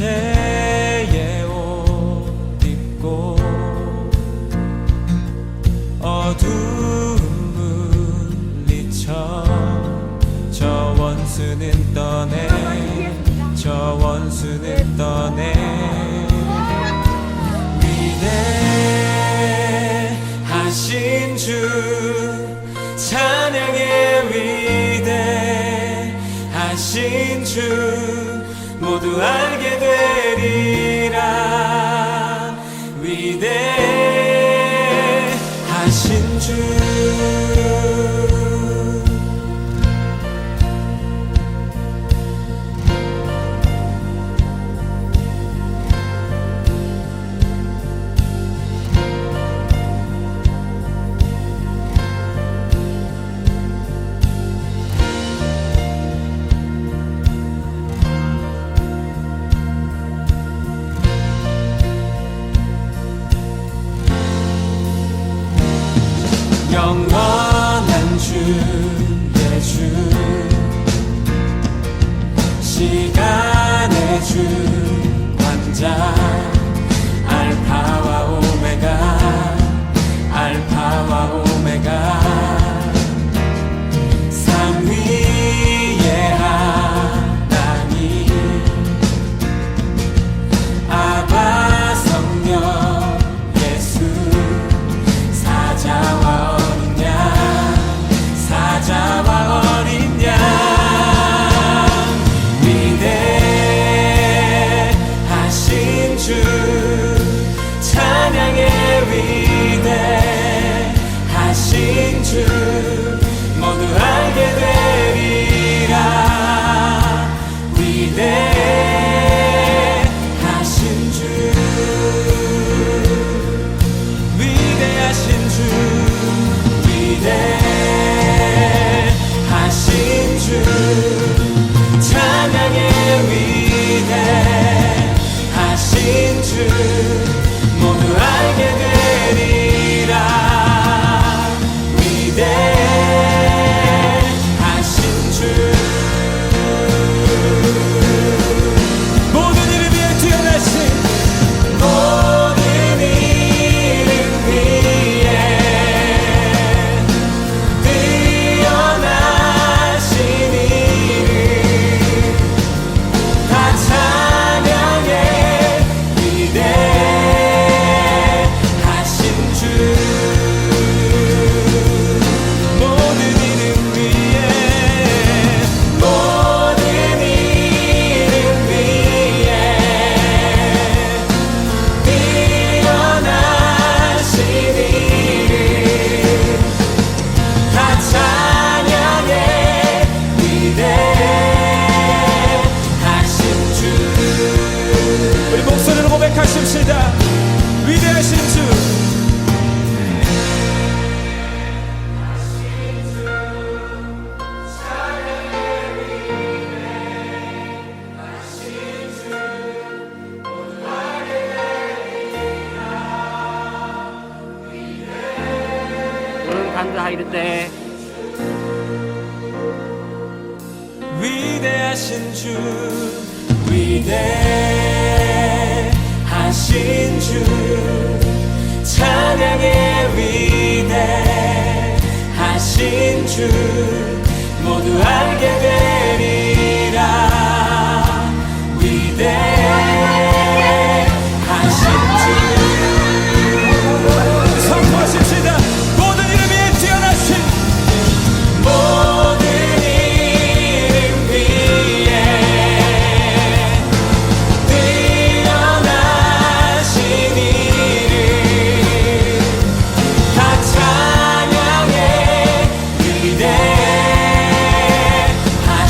죄의 옷 입고 어두움 물리쳐 저 원수는 떠내 저 원수는 떠내 위대하신 주 찬양의 위대하신 주 모두 알게 되리라 위대하신 주 영원한 주의 주 시간의 주 왕자 알파와 오메가 알파와 오메가 삼위의 하나님 아바 성령 예수 사자와 사자와 어린 양 위대하신 주 찬양의 위대하신 주 모두 알게 되리라 위대하신 주 위대하신 주 위대하신 주 찬양의 위대하신 주 모두 알게 되리라 위대하신 주 모든 이름 위에 뛰어나신 모든 이름 위에 뛰어나신 이름 다 찬양해 위대하신 주 모든 이름 위에 모든 이름 위에 뛰어나신 이름 다 찬양해 위대하신 주 우리 목소리로 고백하십시다 위대하신 주 하이르때 위대하신 주 위대하신 주 찬양의 위대하신 주 모두 알게 되리라 위대하신 주 선포하십시다 모든 이름 위에 뛰어나신 모든 이름 위에 뛰어나신 이름 다 찬양해 위대하신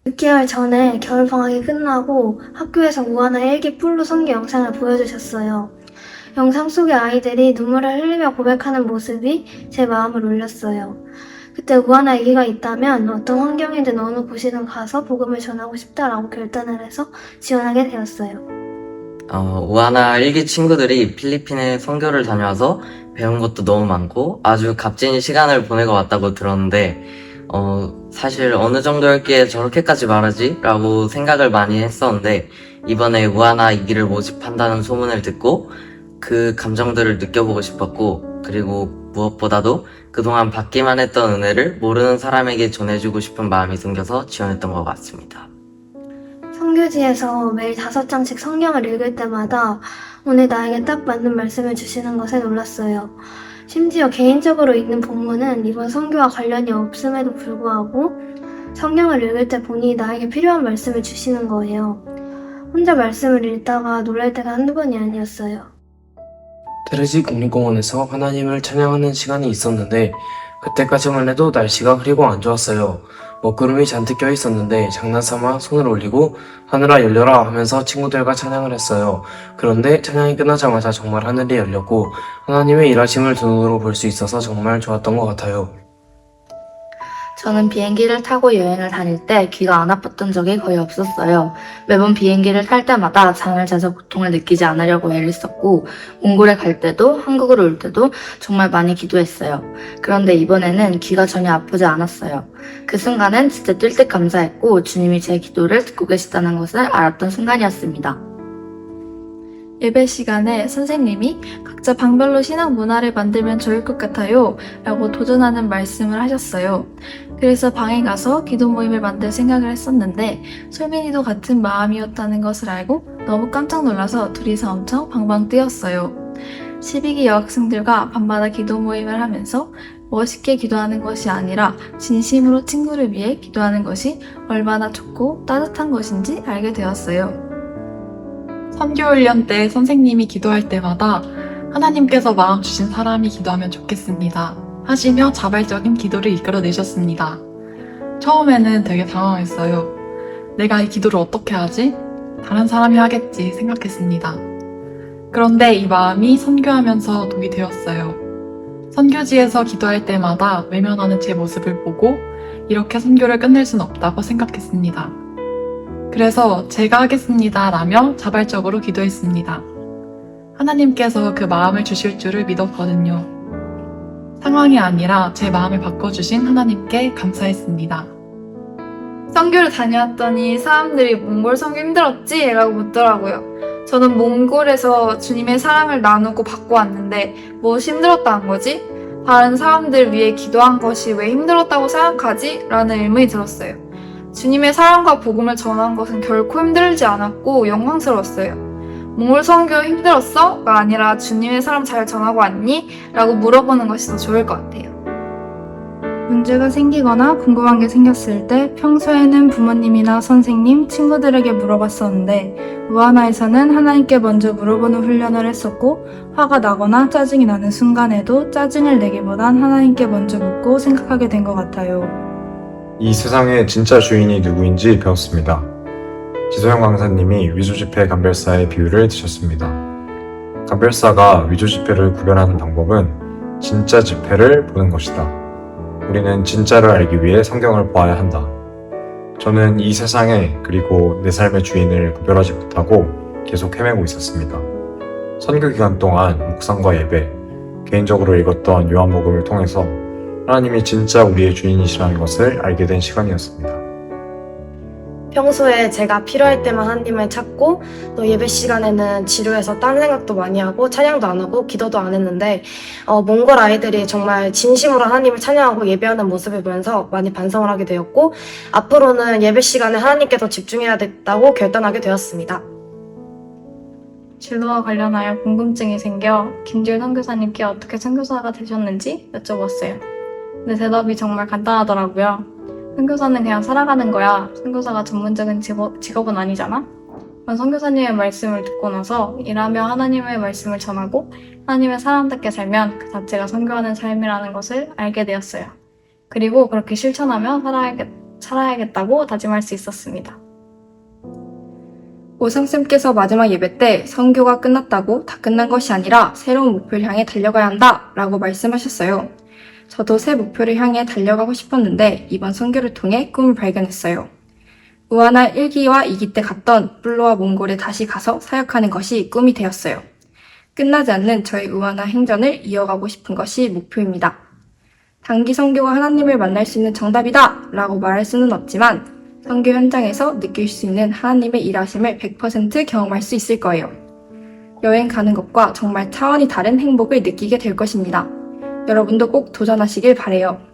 6개월 전에 겨울방학이 끝나고 학교에서 우아나 일기 풀로 선교 영상을 보여주셨어요. 영상 속의 아이들이 눈물을 흘리며 고백하는 모습이 제 마음을 울렸어요. 그때 우아나 일기가 있다면 어떤 환경이든 어느 곳이든 가서 복음을 전하고 싶다라고 결단을 해서 지원하게 되었어요. 우아나 일기 친구들이 필리핀에 선교를 다녀와서 배운 것도 너무 많고 아주 값진 시간을 보내고 왔다고 들었는데 사실 어느 정도였기에 저렇게까지 말하지? 라고 생각을 많이 했었는데 이번에 우아나 이기를 모집한다는 소문을 듣고 그 감정들을 느껴보고 싶었고 그리고 무엇보다도 그동안 받기만 했던 은혜를 모르는 사람에게 전해주고 싶은 마음이 생겨서 지원했던 것 같습니다. 선교지에서 매일 5장씩 성경을 읽을 때마다 오늘 나에게 딱 맞는 말씀을 주시는 것에 놀랐어요. 심지어 개인적으로 읽는 본문은 이번 선교와 관련이 없음에도 불구하고 성경을 읽을 때 보니 나에게 필요한 말씀을 주시는 거예요. 혼자 말씀을 읽다가 놀랄 때가 한두 번이 아니었어요. 테르지 국립공원에서 하나님을 찬양하는 시간이 있었는데 그때까지만 해도 날씨가 흐리고 안 좋았어요. 먹구름이 잔뜩 껴 있었는데 장난삼아 손을 올리고 하늘아 열려라 하면서 친구들과 찬양을 했어요. 그런데 찬양이 끝나자마자 정말 하늘이 열렸고 하나님의 일하심을 두 눈으로 볼 수 있어서 정말 좋았던 것 같아요. 저는 비행기를 타고 여행을 다닐 때 귀가 안 아팠던 적이 거의 없었어요. 매번 비행기를 탈 때마다 잠을 자서 고통을 느끼지 않으려고 애를 썼고 몽골에 갈 때도 한국으로 올 때도 정말 많이 기도했어요. 그런데 이번에는 귀가 전혀 아프지 않았어요. 그 순간은 진짜 뛸 듯 감사했고 주님이 제 기도를 듣고 계시다는 것을 알았던 순간이었습니다. 예배 시간에 선생님이 각자 방별로 신앙 문화를 만들면 좋을 것 같아요 라고 도전하는 말씀을 하셨어요. 그래서 방에 가서 기도 모임을 만들 생각을 했었는데 솔민이도 같은 마음이었다는 것을 알고 너무 깜짝 놀라서 둘이서 엄청 방방 뛰었어요. 12기 여학생들과 밤마다 기도 모임을 하면서 멋있게 기도하는 것이 아니라 진심으로 친구를 위해 기도하는 것이 얼마나 좋고 따뜻한 것인지 알게 되었어요. 선교훈련 때 선생님이 기도할 때마다 하나님께서 마음 주신 사람이 기도하면 좋겠습니다 하시며 자발적인 기도를 이끌어내셨습니다. 처음에는 되게 당황했어요. 내가 이 기도를 어떻게 하지? 다른 사람이 하겠지 생각했습니다. 그런데 이 마음이 선교하면서 독이 되었어요. 선교지에서 기도할 때마다 외면하는 제 모습을 보고 이렇게 선교를 끝낼 순 없다고 생각했습니다. 그래서 제가 하겠습니다 라며 자발적으로 기도했습니다. 하나님께서 그 마음을 주실 줄을 믿었거든요. 상황이 아니라 제 마음을 바꿔주신 하나님께 감사했습니다. 선교를 다녀왔더니 사람들이 몽골 선교 힘들었지? 라고 묻더라고요. 저는 몽골에서 주님의 사랑을 나누고 받고 왔는데 무엇이 힘들었다는 거지? 다른 사람들 위해 기도한 것이 왜 힘들었다고 생각하지? 라는 의문이 들었어요. 주님의 사랑과 복음을 전한 것은 결코 힘들지 않았고 영광스러웠어요. 몽골 선교 힘들었어? 가 아니라 주님의 사랑 잘 전하고 왔니? 라고 물어보는 것이 더 좋을 것 같아요. 문제가 생기거나 궁금한 게 생겼을 때 평소에는 부모님이나 선생님, 친구들에게 물어봤었는데 우아나에서는 하나님께 먼저 물어보는 훈련을 했었고 화가 나거나 짜증이 나는 순간에도 짜증을 내기보단 하나님께 먼저 묻고 생각하게 된 것 같아요. 이 세상의 진짜 주인이 누구인지 배웠습니다. 지소영 강사님이 위조지폐 감별사의 비유를 드셨습니다. 감별사가 위조지폐를 구별하는 방법은 진짜 지폐를 보는 것이다. 우리는 진짜를 알기 위해 성경을 보아야 한다. 저는 이 세상에 그리고 내 삶의 주인을 구별하지 못하고 계속 헤매고 있었습니다. 선교 기간 동안 묵상과 예배, 개인적으로 읽었던 요한복음을 통해서 하나님이 진짜 우리의 주인이시라는 것을 알게 된 시간이었습니다. 평소에 제가 필요할 때만 하나님을 찾고 또 예배 시간에는 지루해서 딴 생각도 많이 하고 찬양도 안 하고 기도도 안 했는데 몽골 아이들이 정말 진심으로 하나님을 찬양하고 예배하는 모습을 보면서 많이 반성을 하게 되었고 앞으로는 예배 시간에 하나님께 더 집중해야 됐다고 결단하게 되었습니다. 진로와 관련하여 궁금증이 생겨 김지율 선교사님께 어떻게 선교사가 되셨는지 여쭤봤어요. 근데 대답이 정말 간단하더라고요. 선교사는 그냥 살아가는 거야. 선교사가 전문적인 직업은 아니잖아. 그런 선교사님의 말씀을 듣고 나서 일하며 하나님의 말씀을 전하고 하나님의 사람답게 살면 그 자체가 선교하는 삶이라는 것을 알게 되었어요. 그리고 그렇게 실천하며 살아야겠다고 다짐할 수 있었습니다. 오상쌤께서 마지막 예배 때 선교가 끝났다고 다 끝난 것이 아니라 새로운 목표를 향해 달려가야 한다 라고 말씀하셨어요. 저도 새 목표를 향해 달려가고 싶었는데 이번 선교를 통해 꿈을 발견했어요. 우아나 1기와 2기 때 갔던 불로와 몽골에 다시 가서 사역하는 것이 꿈이 되었어요. 끝나지 않는 저의 우아나 행전을 이어가고 싶은 것이 목표입니다. 단기 선교가 하나님을 만날 수 있는 정답이다 라고 말할 수는 없지만 선교 현장에서 느낄 수 있는 하나님의 일하심을 100% 경험할 수 있을 거예요. 여행 가는 것과 정말 차원이 다른 행복을 느끼게 될 것입니다. 여러분도 꼭 도전하시길 바래요.